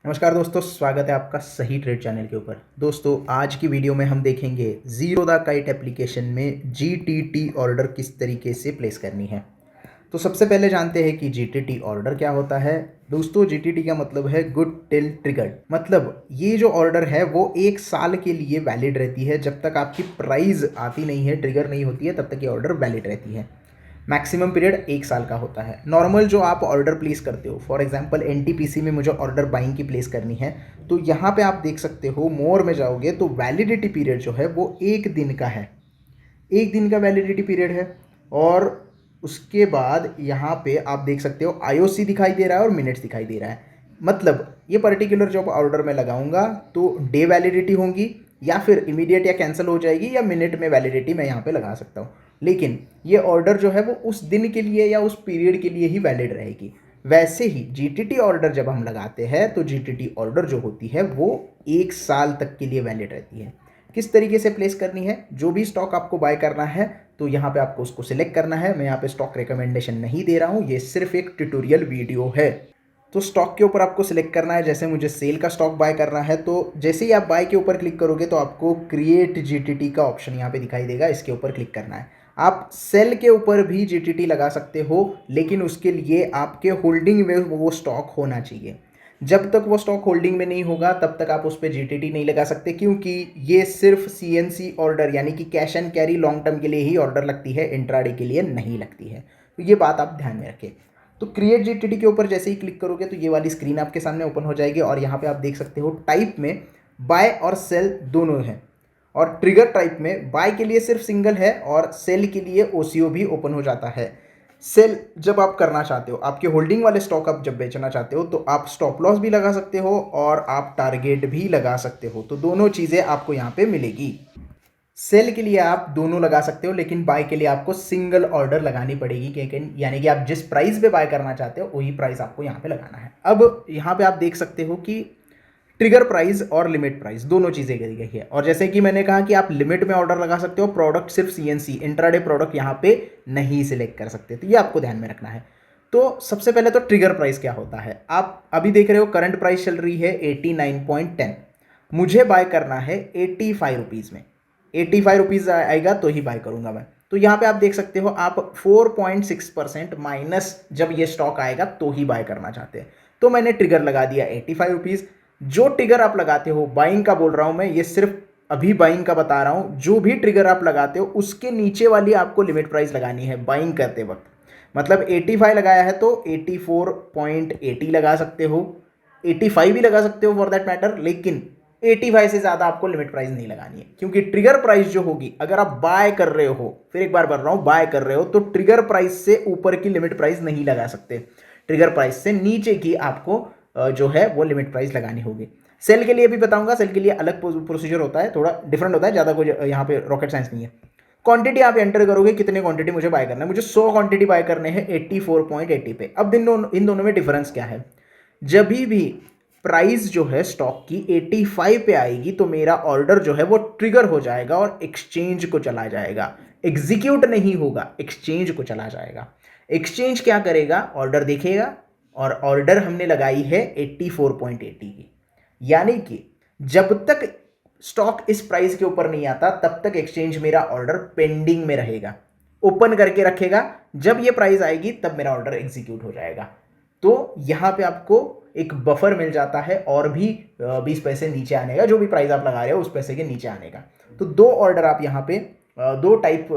नमस्कार दोस्तों, स्वागत है आपका सही ट्रेड चैनल के ऊपर। दोस्तों, आज की वीडियो में हम देखेंगे जीरो द काइट एप्लीकेशन में जीटीटी ऑर्डर किस तरीके से प्लेस करनी है। तो सबसे पहले जानते हैं कि जीटीटी ऑर्डर क्या होता है। दोस्तों, जीटीटी का मतलब है गुड टिल ट्रिगर्ड। मतलब ये जो ऑर्डर है वो 1 साल के लिए वैलिड रहती है। जब तक आपकी प्राइस आती नहीं है, ट्रिगर नहीं होती है, तब तक ये ऑर्डर वैलिड रहती है। मैक्सिमम पीरियड 1 साल का होता है। नॉर्मल जो आप ऑर्डर प्लेस करते हो, फॉर एग्जांपल एनटीपीसी में मुझे ऑर्डर बाइंग की प्लेस करनी है, तो यहाँ पे आप देख सकते हो मोर में जाओगे तो वैलिडिटी पीरियड जो है वो 1 दिन का है। 1 दिन का वैलिडिटी पीरियड है। और उसके बाद यहाँ पे आप देख सकते हो आईओसी दिखाई दे रहा है और मिनट्स दिखाई दे रहा है। मतलब ये पर्टिकुलर जब ऑर्डर में लगाऊंगा तो डे वैलिडिटी होंगी, या फिर इमीडिएट या कैंसिल हो जाएगी, या मिनट में वैलिडिटी मैं यहाँ पे लगा सकता हूँ। लेकिन ये ऑर्डर जो है वो उस दिन के लिए या उस पीरियड के लिए ही वैलिड रहेगी। वैसे ही जीटीटी ऑर्डर जब हम लगाते हैं तो जीटीटी ऑर्डर जो होती है वो 1 साल तक के लिए वैलिड रहती है। किस तरीके से प्लेस करनी है, जो भी स्टॉक आपको बाय करना है तो यहाँ पे आपको उसको सिलेक्ट करना है। मैं यहाँ पे स्टॉक रिकमेंडेशन नहीं दे रहा हूँ, ये सिर्फ एक ट्यूटोरियल वीडियो है। तो स्टॉक के ऊपर आपको सिलेक्ट करना है। जैसे मुझे सेल का स्टॉक बाय करना है, तो जैसे ही आप बाय के ऊपर क्लिक करोगे तो आपको क्रिएट जीटीटी का ऑप्शन यहाँ पे दिखाई देगा, इसके ऊपर क्लिक करना है। आप सेल के ऊपर भी जीटीटी लगा सकते हो, लेकिन उसके लिए आपके होल्डिंग में वो स्टॉक होना चाहिए। जब तक वो स्टॉक होल्डिंग में नहीं होगा तब तक आप उस पर जीटीटी नहीं लगा सकते, क्योंकि ये सिर्फ सीएनसी ऑर्डर यानी कि cash and carry long term के लिए ही ऑर्डर लगती है, इंट्राडे के लिए नहीं लगती है। तो ये बात आप ध्यान में रखें। तो क्रिएट जीटीटी के ऊपर जैसे ही क्लिक करोगे तो ये वाली स्क्रीन आपके सामने ओपन हो जाएगी, और यहाँ पे आप देख सकते हो टाइप में बाय और सेल दोनों है। और ट्रिगर टाइप में बाय के लिए सिर्फ सिंगल है और सेल के लिए ओसीओ भी ओपन हो जाता है। सेल जब आप करना चाहते हो, आपके होल्डिंग वाले स्टॉक आप जब बेचना चाहते हो, तो आप स्टॉप लॉस भी लगा सकते हो और आप टारगेट भी लगा सकते हो। तो दोनों चीज़ें आपको यहाँ पे मिलेगी। सेल के लिए आप दोनों लगा सकते हो, लेकिन बाय के लिए आपको सिंगल ऑर्डर लगानी पड़ेगी, क्योंकि यानी कि आप जिस प्राइस पे बाय करना चाहते हो वही प्राइस आपको यहाँ पे लगाना है। अब यहाँ पे आप देख सकते हो कि ट्रिगर प्राइस और लिमिट प्राइस दोनों चीज़ें करी गई है। और जैसे कि मैंने कहा कि आप लिमिट में ऑर्डर लगा सकते हो, प्रोडक्ट सिर्फ सीएनसी इंट्राडे प्रोडक्ट यहाँ पे नहीं सिलेक्ट कर सकते, तो ये आपको ध्यान में रखना है। तो सबसे पहले तो ट्रिगर प्राइस क्या होता है, आप अभी देख रहे हो करंट प्राइस चल रही है 89.10। मुझे बाय करना है 85 रुपीज़ में। 85 रुपीज़ आएगा तो ही बाय करूंगा मैं। तो यहाँ पे आप देख सकते हो आप 4.6% माइनस जब ये स्टॉक आएगा तो ही बाय करना चाहते हैं। तो मैंने ट्रिगर लगा दिया 85 रुपीज़। जो ट्रिगर आप लगाते हो, बाइंग का बोल रहा हूं मैं, ये सिर्फ अभी बाइंग का बता रहा हूं। जो भी ट्रिगर आप लगाते हो उसके नीचे वाली आपको लिमिट प्राइस लगानी है बाइंग करते वक्त। मतलब 85 लगाया है तो 84.80 लगा सकते हो, 85 भी लगा सकते हो फॉर दैट मैटर, लेकिन 85 से ज़्यादा आपको लिमिट प्राइस नहीं लगानी है। क्योंकि ट्रिगर प्राइस जो होगी, अगर आप बाय कर रहे हो, फिर एक बार बोल रहा हूं, बाय कर रहे हो तो ट्रिगर प्राइस से ऊपर की लिमिट प्राइस नहीं लगा सकते। ट्रिगर प्राइस से नीचे की आपको जो है वो लिमिट प्राइस लगानी होगी। सेल के लिए भी बताऊंगा, सेल के लिए अलग प्रोसीजर होता है, थोड़ा डिफरेंट होता है, ज़्यादा कोई यहाँ पे रॉकेट साइंस नहीं है। क्वांटिटी आप एंटर करोगे, कितने क्वांटिटी मुझे बाय करना है, मुझे 100 क्वांटिटी बाय करने हैं 84.80 पे। अब इन दोनों में डिफरेंस क्या है, जब भी प्राइस जो है स्टॉक की 85 पे आएगी तो मेरा ऑर्डर जो है वो ट्रिगर हो जाएगा और एक्सचेंज को चला जाएगा। एग्जीक्यूट नहीं होगा, एक्सचेंज को चला जाएगा। एक्सचेंज क्या करेगा, ऑर्डर देखेगा, और ऑर्डर हमने लगाई है 84.80 की, यानी कि जब तक स्टॉक इस प्राइस के ऊपर नहीं आता तब तक एक्सचेंज मेरा ऑर्डर पेंडिंग में रहेगा, ओपन करके रखेगा। जब ये प्राइस आएगी तब मेरा ऑर्डर एग्जीक्यूट हो जाएगा। तो यहाँ पे आपको एक बफर मिल जाता है और भी 20 पैसे नीचे आने का, जो भी प्राइस आप लगा रहे हो उस पैसे के नीचे आने का। तो दो ऑर्डर आप यहाँ पे दो टाइप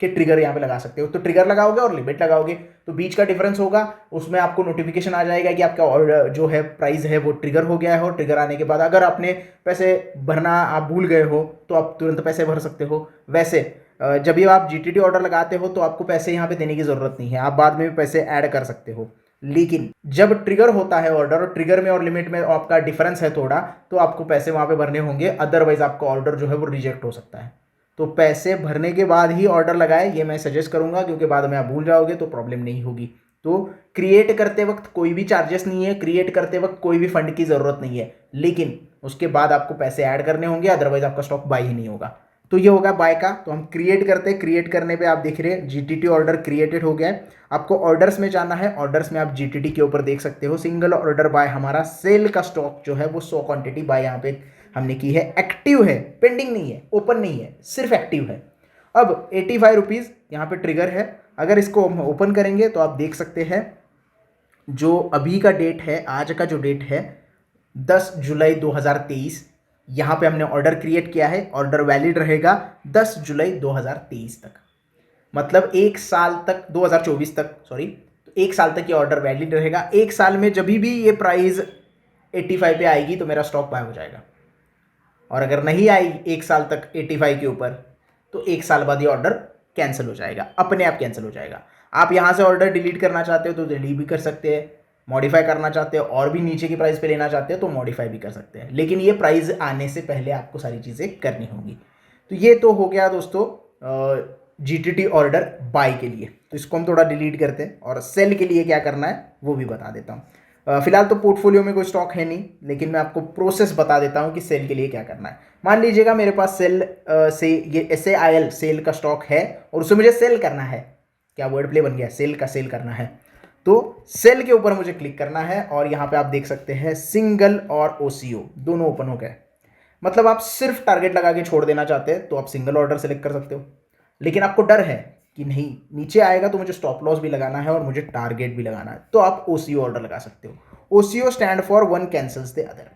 के ट्रिगर यहाँ पे लगा सकते हो। तो ट्रिगर लगाओगे और लिमिट लगाओगे तो बीच का डिफरेंस होगा, उसमें आपको नोटिफिकेशन आ जाएगा कि आपका ऑर्डर जो है प्राइस है वो ट्रिगर हो गया है। और ट्रिगर आने के बाद अगर आपने पैसे भरना आप भूल गए हो तो आप तुरंत पैसे भर सकते हो। वैसे जब भी आप जीटीटी ऑर्डर लगाते हो तो आपको पैसे यहाँ पे देने की जरूरत नहीं है, आप बाद में भी पैसे ऐड कर सकते हो। लेकिन जब ट्रिगर होता है ऑर्डर, और ट्रिगर में और लिमिट में आपका डिफरेंस है थोड़ा, तो आपको पैसे वहां पे भरने होंगे, अदरवाइज आपका ऑर्डर जो है वो रिजेक्ट हो सकता है। तो पैसे भरने के बाद ही ऑर्डर लगाए, ये मैं सजेस्ट करूंगा, क्योंकि बाद में आप भूल जाओगे तो प्रॉब्लम नहीं होगी। तो क्रिएट करते वक्त कोई भी चार्जेस नहीं है, क्रिएट करते वक्त कोई भी फंड की जरूरत नहीं है, लेकिन उसके बाद आपको पैसे ऐड करने होंगे, अदरवाइज आपका स्टॉक बाय ही नहीं होगा। तो ये होगा बाय का। तो हम क्रिएट करते हैं, क्रिएट करने पे आप देख रहे हैं जीटीटी ऑर्डर क्रिएटेड हो गया है। आपको ऑर्डर्स में जाना है, ऑर्डर्स में आप जीटीटी के ऊपर देख सकते हो सिंगल ऑर्डर बाय, हमारा सेल का स्टॉक जो है वो 100 क्वांटिटी बाय यहाँ पे हमने की है, एक्टिव है, पेंडिंग नहीं है, ओपन नहीं है, सिर्फ एक्टिव है। अब 85 रुपीज़ यहाँ पे ट्रिगर है। अगर इसको हम ओपन करेंगे तो आप देख सकते हैं जो अभी का डेट है, आज का जो डेट है 10 जुलाई 2023, यहाँ पे हमने ऑर्डर क्रिएट किया है। ऑर्डर वैलिड रहेगा 10 जुलाई 2023 तक, मतलब एक साल तक, 2024 तक सॉरी, तो एक साल तक ये ऑर्डर वैलिड रहेगा। एक साल में जब भी ये प्राइस 85 पे आएगी तो मेरा स्टॉक बाय हो जाएगा, और अगर नहीं आई एक साल तक 85 के ऊपर तो एक साल बाद ये ऑर्डर कैंसिल हो जाएगा, अपने आप कैंसिल हो जाएगा। आप यहाँ से ऑर्डर डिलीट करना चाहते हो तो डिलीट भी कर सकते हैं, मॉडिफाई करना चाहते हो और भी नीचे की प्राइस पे लेना चाहते हो तो मॉडिफाई भी कर सकते हैं, लेकिन ये प्राइस आने से पहले आपको सारी चीज़ें करनी होंगी। तो ये तो हो गया दोस्तों जीटीटी ऑर्डर बाय के लिए। तो इसको हम थोड़ा डिलीट करते हैं, और सेल के लिए क्या करना है वो भी बता देता हूँ। फिलहाल तो पोर्टफोलियो में कोई स्टॉक है नहीं, लेकिन मैं आपको प्रोसेस बता देता हूँ कि सेल के लिए क्या करना है। मान लीजिएगा मेरे पास सेल से ये SAIL सेल का स्टॉक है और उसे मुझे सेल करना है, क्या वर्ड प्ले बन गया, सेल का सेल करना है। तो सेल के ऊपर मुझे क्लिक करना है और यहाँ पे आप देख सकते हैं सिंगल और OCO दोनों ओपन हो गए। मतलब आप सिर्फ टारगेट लगा के छोड़ देना चाहते हैं तो आप सिंगल ऑर्डर सेलेक्ट कर सकते हो, लेकिन आपको डर है कि नहीं नीचे आएगा तो मुझे स्टॉप लॉस भी लगाना है और मुझे टारगेट भी लगाना है, तो आप OCO ऑर्डर लगा सकते हो। OCO stand for one cancels the other,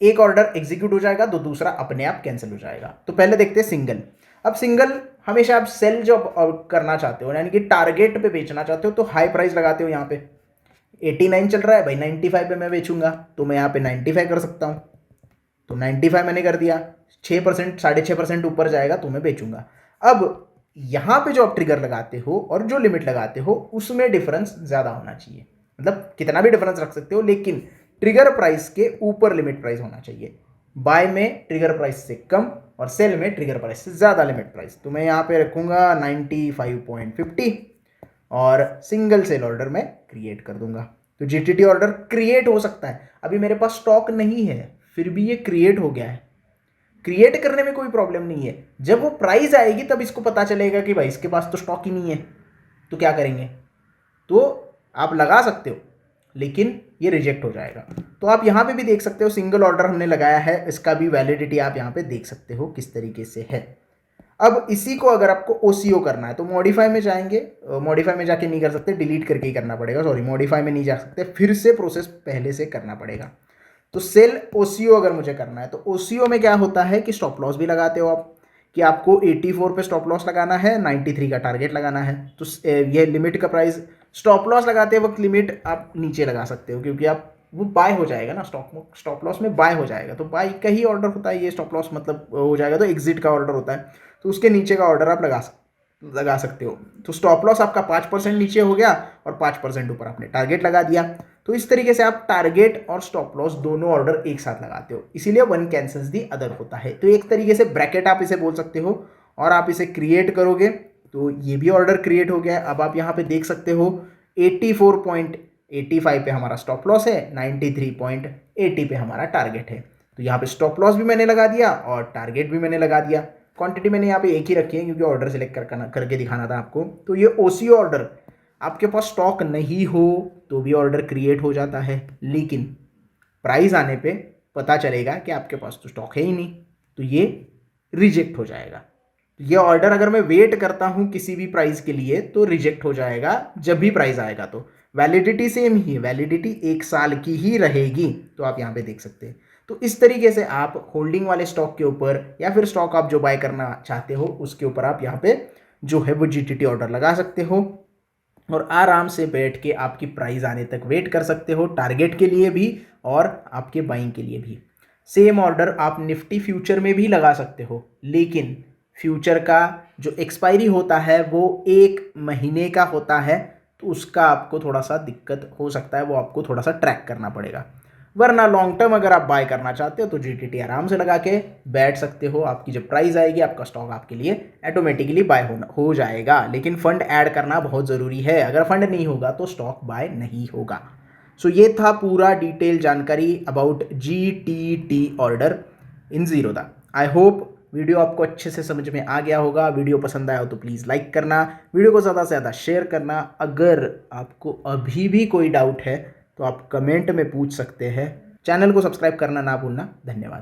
एक ऑर्डर एग्जीक्यूट हो जाएगा तो दूसरा अपने आप कैंसिल हो जाएगा। तो पहले देखते हैं सिंगल। अब सिंगल हमेशा आप सेल जो करना चाहते हो, यानी कि टारगेट पे बेचना चाहते हो, तो हाई प्राइस लगाते हो। यहाँ पे 89 चल रहा है भाई, 95 पे मैं बेचूंगा तो मैं यहाँ पे 95 कर सकता हूँ, तो 95 मैंने कर दिया, 6% 6.5% ऊपर जाएगा तो मैं बेचूंगा। अब यहाँ पे जो आप ट्रिगर लगाते हो और जो लिमिट लगाते हो उसमें डिफरेंस ज़्यादा होना चाहिए, मतलब कितना भी डिफरेंस रख सकते हो, लेकिन ट्रिगर प्राइस के ऊपर लिमिट प्राइस होना चाहिए। बाय में ट्रिगर प्राइस से कम और सेल में ट्रिगर प्राइस से ज़्यादा लिमिट प्राइस। तो मैं यहाँ पे रखूँगा 95.50 और सिंगल सेल ऑर्डर में क्रिएट कर दूंगा। तो जीटीटी ऑर्डर क्रिएट हो सकता है, अभी मेरे पास स्टॉक नहीं है फिर भी ये क्रिएट हो गया है। क्रिएट करने में कोई प्रॉब्लम नहीं है, जब वो प्राइस आएगी तब इसको पता चलेगा कि भाई इसके पास तो स्टॉक ही नहीं है, तो क्या करेंगे। तो आप लगा सकते हो लेकिन ये रिजेक्ट हो जाएगा। तो आप यहाँ पे भी देख सकते हो सिंगल ऑर्डर हमने लगाया है, इसका भी वैलिडिटी आप यहाँ पे देख सकते हो किस तरीके से है। अब इसी को अगर आपको OCO करना है तो मॉडिफाई में जाएंगे, मॉडिफाई में जाके नहीं कर सकते, डिलीट करके ही करना पड़ेगा, सॉरी मॉडिफाई में नहीं जा सकते, फिर से प्रोसेस पहले से करना पड़ेगा। तो सेल OCO अगर मुझे करना है तो OCO में क्या होता है कि स्टॉप लॉस भी लगाते हो आप, कि आपको 84 पे स्टॉप लॉस लगाना है, 93 का टारगेट लगाना है। तो ये लिमिट का प्राइस, स्टॉप लॉस लगाते वक्त लिमिट आप नीचे लगा सकते हो, क्योंकि आप वो बाय हो जाएगा ना, स्टॉप लॉस में बाय हो जाएगा, तो बाय का ही ऑर्डर होता है ये, स्टॉप लॉस मतलब हो जाएगा तो एग्जिट का ऑर्डर होता है, तो उसके नीचे का ऑर्डर आप लगा सकते हो। तो स्टॉप लॉस आपका 5% नीचे हो गया और 5% ऊपर आपने टारगेट लगा दिया। तो इस तरीके से आप टारगेट और स्टॉप लॉस दोनों ऑर्डर एक साथ लगाते हो, इसीलिए वन कैंसल्स दी अदर होता है। तो एक तरीके से ब्रैकेट आप इसे बोल सकते हो, और आप इसे क्रिएट करोगे तो ये भी ऑर्डर क्रिएट हो गया। अब आप यहाँ पे देख सकते हो 84.85 पे हमारा स्टॉप लॉस है, 93.80 पे हमारा टारगेट है। तो यहाँ पे स्टॉप लॉस भी मैंने लगा दिया और टारगेट भी मैंने लगा दिया। क्वांटिटी मैंने यहाँ पे एक ही रखी है क्योंकि ऑर्डर सेलेक्ट करके दिखाना था आपको। तो ये OCO ऑर्डर, आपके पास स्टॉक नहीं हो तो भी ऑर्डर क्रिएट हो जाता है, लेकिन प्राइस आने पे पता चलेगा कि आपके पास तो स्टॉक है ही नहीं, तो ये रिजेक्ट हो जाएगा। ये ऑर्डर अगर मैं वेट करता हूँ किसी भी प्राइस के लिए तो रिजेक्ट हो जाएगा जब भी प्राइस आएगा। तो वैलिडिटी सेम ही है, वैलिडिटी एक साल की ही रहेगी। तो आप यहाँ पे देख सकते हैं। तो इस तरीके से आप होल्डिंग वाले स्टॉक के ऊपर या फिर स्टॉक आप जो बाय करना चाहते हो उसके ऊपर आप यहाँ पे जो है वो जीटीटी ऑर्डर लगा सकते हो और आराम से बैठ के आपकी प्राइस आने तक वेट कर सकते हो, टारगेट के लिए भी और आपके बाइंग के लिए भी। सेम ऑर्डर आप निफ्टी फ्यूचर में भी लगा सकते हो, लेकिन फ्यूचर का जो एक्सपायरी होता है वो 1 महीने का होता है, तो उसका आपको थोड़ा सा दिक्कत हो सकता है, वो आपको थोड़ा सा ट्रैक करना पड़ेगा। वरना लॉन्ग टर्म अगर आप बाय करना चाहते हो तो जीटीटी आराम से लगा के बैठ सकते हो। आपकी जब प्राइस आएगी आपका स्टॉक आपके लिए ऑटोमेटिकली बाय हो जाएगा, लेकिन फंड ऐड करना बहुत ज़रूरी है। अगर फंड नहीं होगा तो स्टॉक बाय नहीं होगा। सो ये था पूरा डिटेल जानकारी about GTT order in Zerodha. I hope video आपको अच्छे से समझ में आ गया होगा। वीडियो पसंद आया हो तो प्लीज़ लाइक करना, वीडियो को ज़्यादा से ज़्यादा शेयर करना। अगर आपको अभी भी कोई डाउट है तो आप कमेंट में पूछ सकते हैं। चैनल को सब्सक्राइब करना ना भूलना। धन्यवाद।